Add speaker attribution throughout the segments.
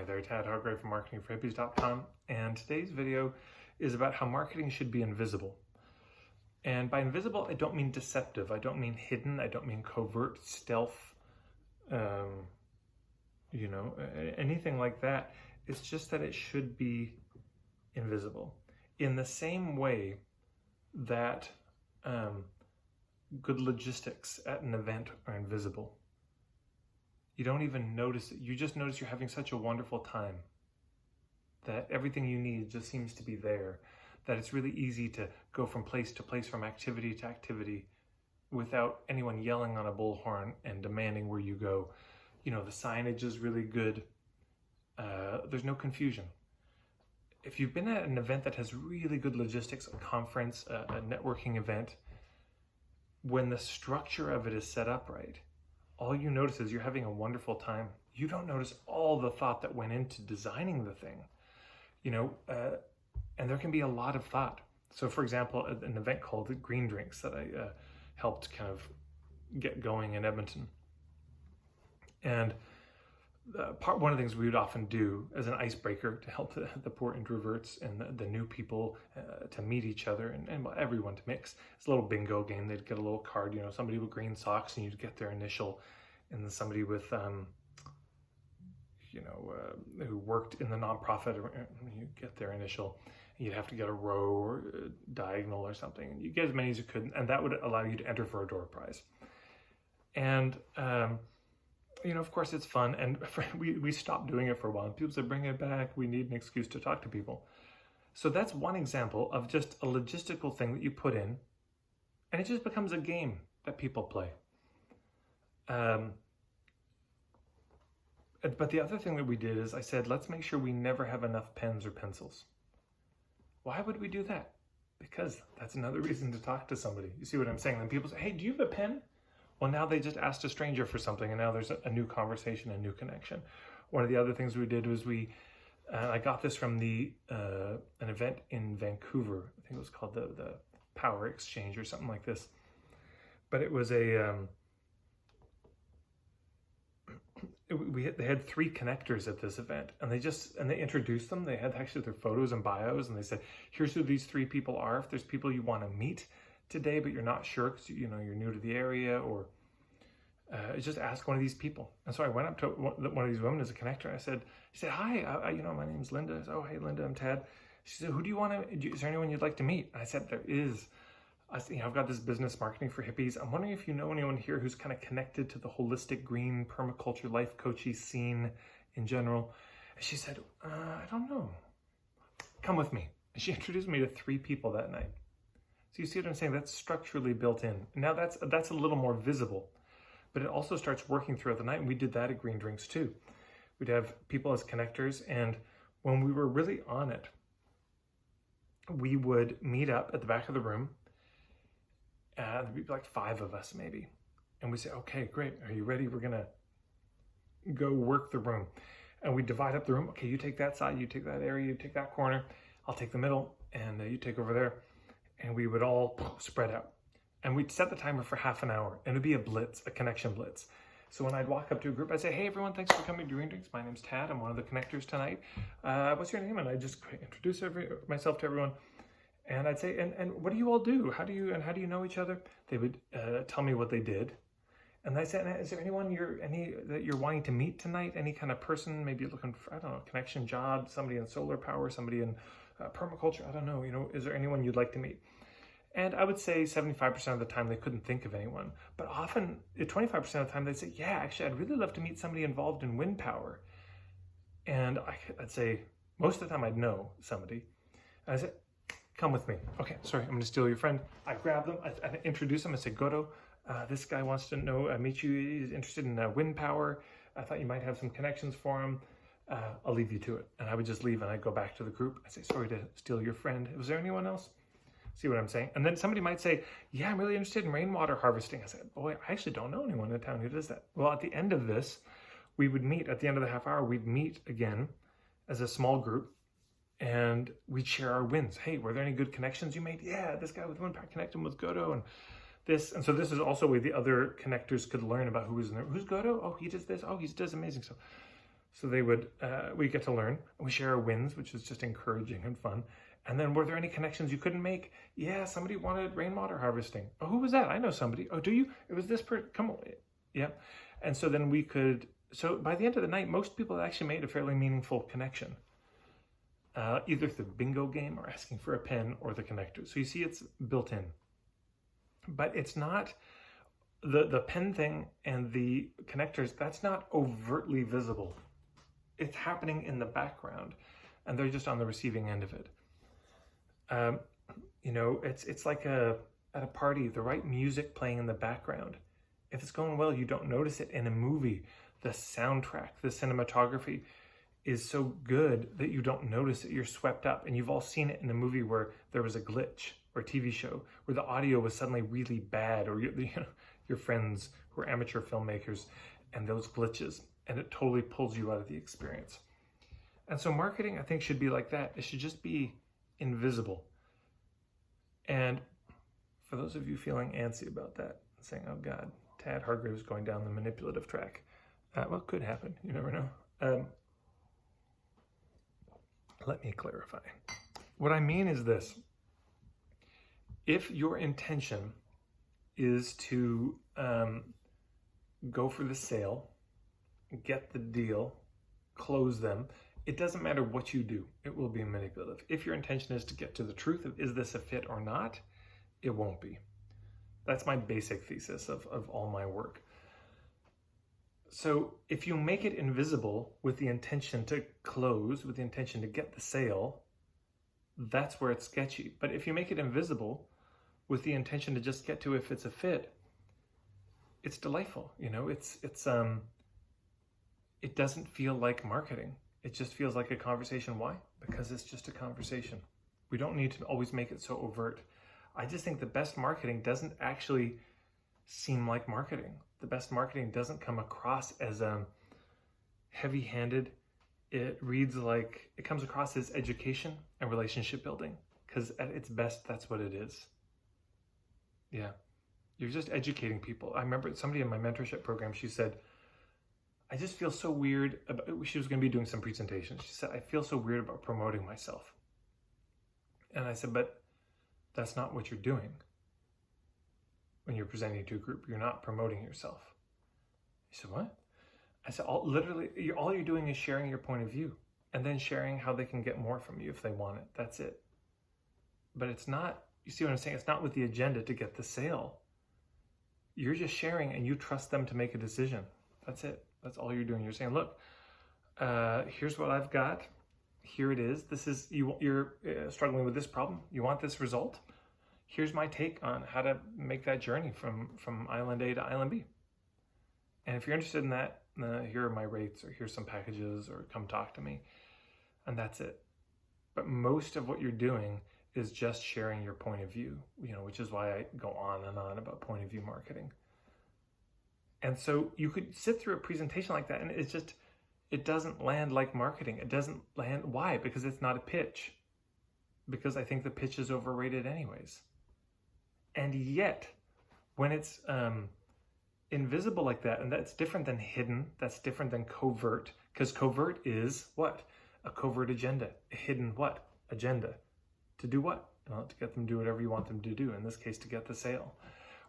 Speaker 1: Hi there, Tad Hargrave from marketingforhippies.com, and today's video is about how marketing should be invisible. And by invisible, I don't mean deceptive, I don't mean hidden, I don't mean covert, stealth, anything like that. It's just that it should be invisible. In the same way that good logistics at an event are invisible. You don't even notice it. You just notice you're having such a wonderful time, that everything you need just seems to be there, that it's really easy to go from place to place, from activity to activity, without anyone yelling on a bullhorn and demanding where you go. You know, the signage is really good. There's no confusion. If you've been at an event that has really good logistics, a conference, a networking event, when the structure of it is set up right, all you notice is you're having a wonderful time. You don't notice all the thought that went into designing the thing, and there can be a lot of thought. So for example, an event called Green Drinks that I helped kind of get going in Edmonton. And one of the things we would often do as an icebreaker to help the poor introverts and the new people to meet each other and everyone to mix. It's a little bingo game. They'd get a little card, somebody with green socks, and you'd get their initial, and then somebody with, who worked in the nonprofit, you get their initial. You'd have to get a row or a diagonal or something. And you get as many as you could, and that would allow you to enter for a door prize. And of course it's fun, and we stopped doing it for a while. People said, bring it back, we need an excuse to talk to people. So that's one example of just a logistical thing that you put in, and it just becomes a game that people play. But the other thing that we did is I said, let's make sure we never have enough pens or pencils. Why would we do that? Because that's another reason to talk to somebody. You see what I'm saying? Then people say, hey, do you have a pen? Well, now they just asked a stranger for something, and now there's a new conversation, a new connection. One of the other things we did was I got this from an event in Vancouver. I think it was called the Power Exchange or something like this. But it was they had 3 connectors at this event, and they introduced them. They had actually their photos and bios, and they said, here's who these 3 people are. If there's people you want to meet today, but you're not sure because you're new to the area, or just ask one of these people. And so I went up to one of these women as a connector. She said, hi, my name's Linda. I said, oh, hey, Linda, I'm Tad. She said, who do you want to, is there anyone you'd like to meet? And I said, there is. I said, I've got this business, Marketing for Hippies. I'm wondering if you know anyone here who's kind of connected to the holistic green permaculture life coachy scene in general. And she said, I don't know. Come with me. And she introduced me to 3 people that night. So you see what I'm saying? That's structurally built in. Now that's a little more visible, but it also starts working throughout the night. And we did that at Green Drinks too. We'd have people as connectors, and when we were really on it, we would meet up at the back of the room. There'd be like 5 of us maybe. And we say, okay, great. Are you ready? We're gonna go work the room. And we divide up the room. Okay, you take that side, you take that area, you take that corner. I'll take the middle, and you take over there. And we would all spread out. And we'd set the timer for half an hour, and it'd be a blitz, a connection blitz. So when I'd walk up to a group, I'd say, hey everyone, thanks for coming to Green Drinks. My name's Tad, I'm one of the connectors tonight. What's your name? And I'd just introduce myself to everyone. And I'd say, and what do you all do? How do you know each other? They would tell me what they did. And I said, is there anyone that you're wanting to meet tonight? Any kind of person, maybe looking for, I don't know, connection job, somebody in solar power, somebody in permaculture, I don't know, is there anyone you'd like to meet? And I would say 75% of the time they couldn't think of anyone. But often, 25% of the time, they'd say, yeah, actually, I'd really love to meet somebody involved in wind power. And I'd say, most of the time I'd know somebody. And I said, come with me. Okay, sorry, I'm gonna steal your friend. I grab them, I introduce them, I say, Godo, this guy wants to meet you, he's interested in wind power. I thought you might have some connections for him. I'll leave you to it. And I would just leave, and I'd go back to the group. I say, sorry to steal your friend. Was there anyone else? See what I'm saying? And then somebody might say, yeah, I'm really interested in rainwater harvesting. I said, boy, I actually don't know anyone in town who does that. Well, at the end of this, we would meet, at the end of the half hour, we'd meet again as a small group, and we'd share our wins. Hey, were there any good connections you made? Yeah, this guy with Windpower connected with Godo, and this. And so this is also a way the other connectors could learn about who was in there. Who's Godo? Oh, he does this. Oh, he does amazing stuff. So they would, we get to learn. We share our wins, which is just encouraging and fun. And then, were there any connections you couldn't make? Yeah, somebody wanted rainwater harvesting. Oh, who was that? I know somebody. Oh, do you? It was this person. Come on. Yeah. And so then we could, so by the end of the night, most people had actually made a fairly meaningful connection, either through the bingo game or asking for a pen or the connector. So you see it's built in. But it's not, the pen thing and the connectors, that's not overtly visible. It's happening in the background, and they're just on the receiving end of it. You know, it's like at a party, the right music playing in the background. If it's going well, you don't notice it. In a movie, the soundtrack, the cinematography is so good that you don't notice it. You're swept up. And you've all seen it in a movie where there was a glitch, or a TV show where the audio was suddenly really bad, or your friends who are amateur filmmakers, and those glitches, and it totally pulls you out of the experience. And so marketing, I think, should be like that. It should just be invisible. And for those of you feeling antsy about that, saying, oh God, Tad Hargrave's going down the manipulative track. Well, it could happen. You never know. Let me clarify. What I mean is this. If your intention is to go for the sale, get the deal, close them, it doesn't matter what you do, it will be manipulative. If your intention is to get to the truth of, is this a fit or not, it won't be. That's my basic thesis of all my work. So if you make it invisible with the intention to close, with the intention to get the sale, that's where it's sketchy. But if you make it invisible with the intention to just get to if it's a fit, it's delightful. You know, it doesn't feel like marketing. It just feels like a conversation. Why? Because it's just a conversation. We don't need to always make it so overt. I just think the best marketing doesn't actually seem like marketing. The best marketing doesn't come across as heavy-handed. It reads like, it comes across as education and relationship building, because at its best, that's what it is. Yeah. You're just educating people. I remember somebody in my mentorship program, she said, I just feel so weird about, she was going to be doing some presentations. She said, I feel so weird about promoting myself. And I said, but that's not what you're doing. When you're presenting to a group, you're not promoting yourself. She said, what? I said, all you're doing is sharing your point of view, and then sharing how they can get more from you if they want it. That's it. But it's not, you see what I'm saying? It's not with the agenda to get the sale. You're just sharing, and you trust them to make a decision. That's it. That's all you're doing. You're saying, look, here's what I've got. Here it is. This is, you're struggling with this problem. You want this result? Here's my take on how to make that journey from island A to island B. And if you're interested in that, here are my rates, or here's some packages, or come talk to me. And that's it. But most of what you're doing is just sharing your point of view, you know, which is why I go on and on about point of view marketing. And so you could sit through a presentation like that, and it's just, it doesn't land like marketing. It doesn't land. Why? Because it's not a pitch. Because I think the pitch is overrated anyways. And yet, when it's invisible like that, and that's different than hidden, that's different than covert, because covert is what? A covert agenda. A hidden what? Agenda. To do what? Well, to get them to do whatever you want them to do, in this case, to get the sale.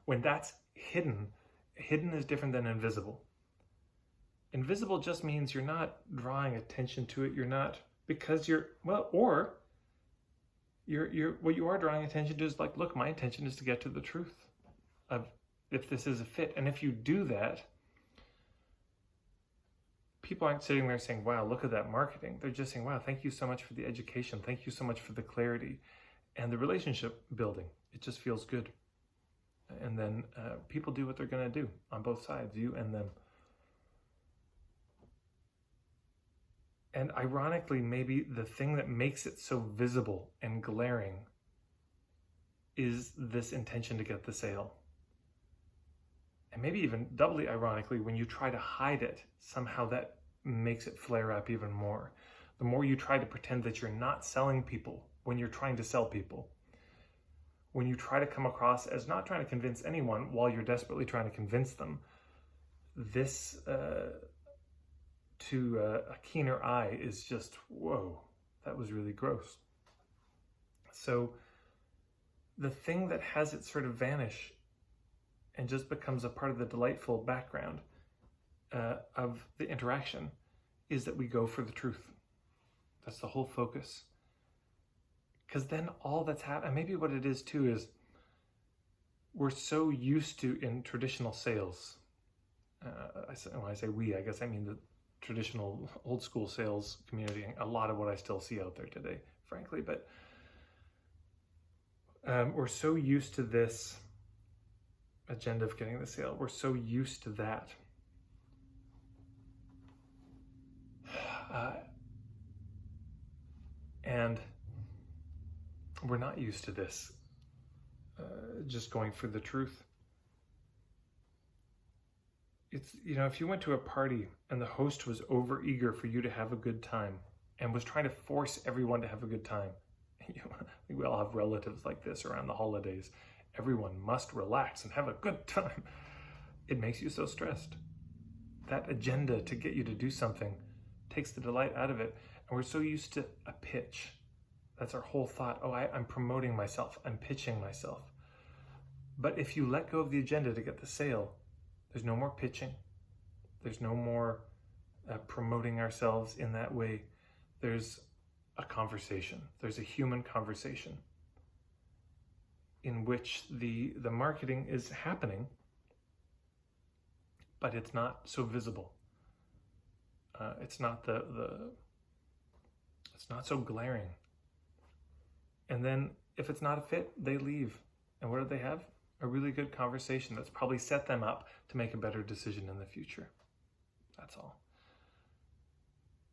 Speaker 1: When that's hidden, hidden is different than invisible. Invisible just means you're not drawing attention to it. You're not, because you're, well, or you're what you are drawing attention to is like, look, my intention is to get to the truth of if this is a fit. And if you do that, people aren't sitting there saying, wow, look at that marketing. They're just saying, wow, thank you so much for the education. Thank you so much for the clarity and the relationship building. It just feels good. And then people do what they're going to do on both sides, you and them. And ironically, maybe the thing that makes it so visible and glaring is this intention to get the sale. And maybe even doubly ironically, when you try to hide it, somehow that makes it flare up even more. The more you try to pretend that you're not selling people when you're trying to sell people, when you try to come across as not trying to convince anyone while you're desperately trying to convince them, this to a keener eye is just, whoa, that was really gross. So the thing that has it sort of vanish and just becomes a part of the delightful background of the interaction is that we go for the truth. That's the whole focus. Because then all that's happened, and maybe what it is too, is we're so used to in traditional sales. When I say we, I guess I mean the traditional old school sales community, a lot of what I still see out there today, frankly. But we're so used to this agenda of getting the sale. We're so used to that. And we're not used to this, just going for the truth. It's, if you went to a party and the host was overeager for you to have a good time and was trying to force everyone to have a good time, we all have relatives like this around the holidays. Everyone must relax and have a good time. It makes you so stressed. That agenda to get you to do something takes the delight out of it. And we're so used to a pitch. That's our whole thought. Oh, I'm promoting myself. I'm pitching myself. But if you let go of the agenda to get the sale, there's no more pitching. There's no more promoting ourselves in that way. There's a conversation. There's a human conversation in which the marketing is happening, but it's not so visible. It's not it's not so glaring. And then if it's not a fit, they leave. And what do they have? A really good conversation that's probably set them up to make a better decision in the future. That's all.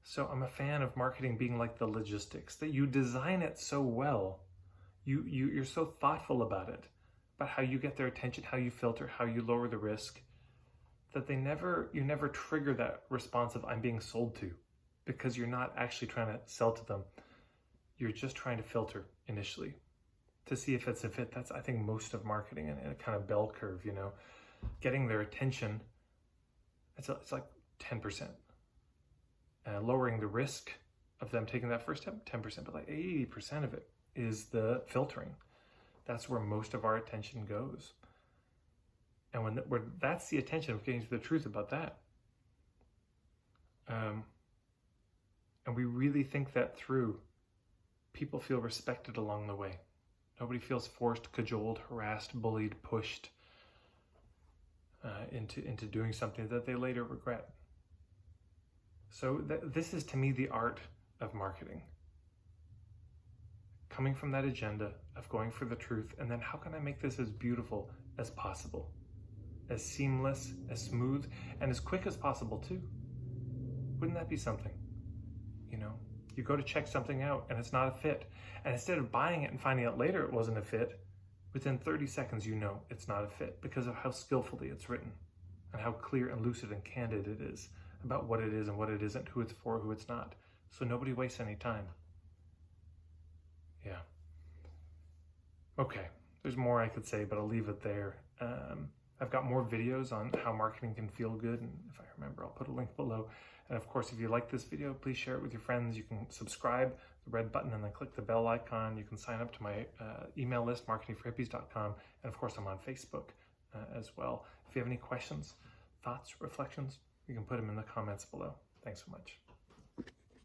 Speaker 1: So I'm a fan of marketing being like the logistics, that you design it so well, you're so thoughtful about it, about how you get their attention, how you filter, how you lower the risk, that you never trigger that response of I'm being sold to, because you're not actually trying to sell to them. You're just trying to filter initially to see if it's a fit. That's, I think, most of marketing in a kind of bell curve, getting their attention. It's like 10%. Lowering the risk of them taking that first step, 10%, but like 80% of it is the filtering. That's where most of our attention goes. And when that's the attention of getting to the truth about that. And we really think that through, people feel respected along the way. Nobody feels forced, cajoled, harassed, bullied, pushed into doing something that they later regret. So this is, to me, the art of marketing. Coming from that agenda of going for the truth, and then how can I make this as beautiful as possible? As seamless, as smooth, and as quick as possible too. Wouldn't that be something? You go to check something out and it's not a fit. And instead of buying it and finding out later it wasn't a fit, within 30 seconds it's not a fit because of how skillfully it's written and how clear and lucid and candid it is about what it is and what it isn't, who it's for, who it's not. So nobody wastes any time. Yeah. Okay, there's more I could say, but I'll leave it there. I've got more videos on how marketing can feel good, and if I remember, I'll put a link below. And of course, if you like this video, please share it with your friends. You can subscribe, the red button, and then click the bell icon. You can sign up to my email list, marketingforhippies.com. And of course, I'm on Facebook as well. If you have any questions, thoughts, reflections, you can put them in the comments below. Thanks so much.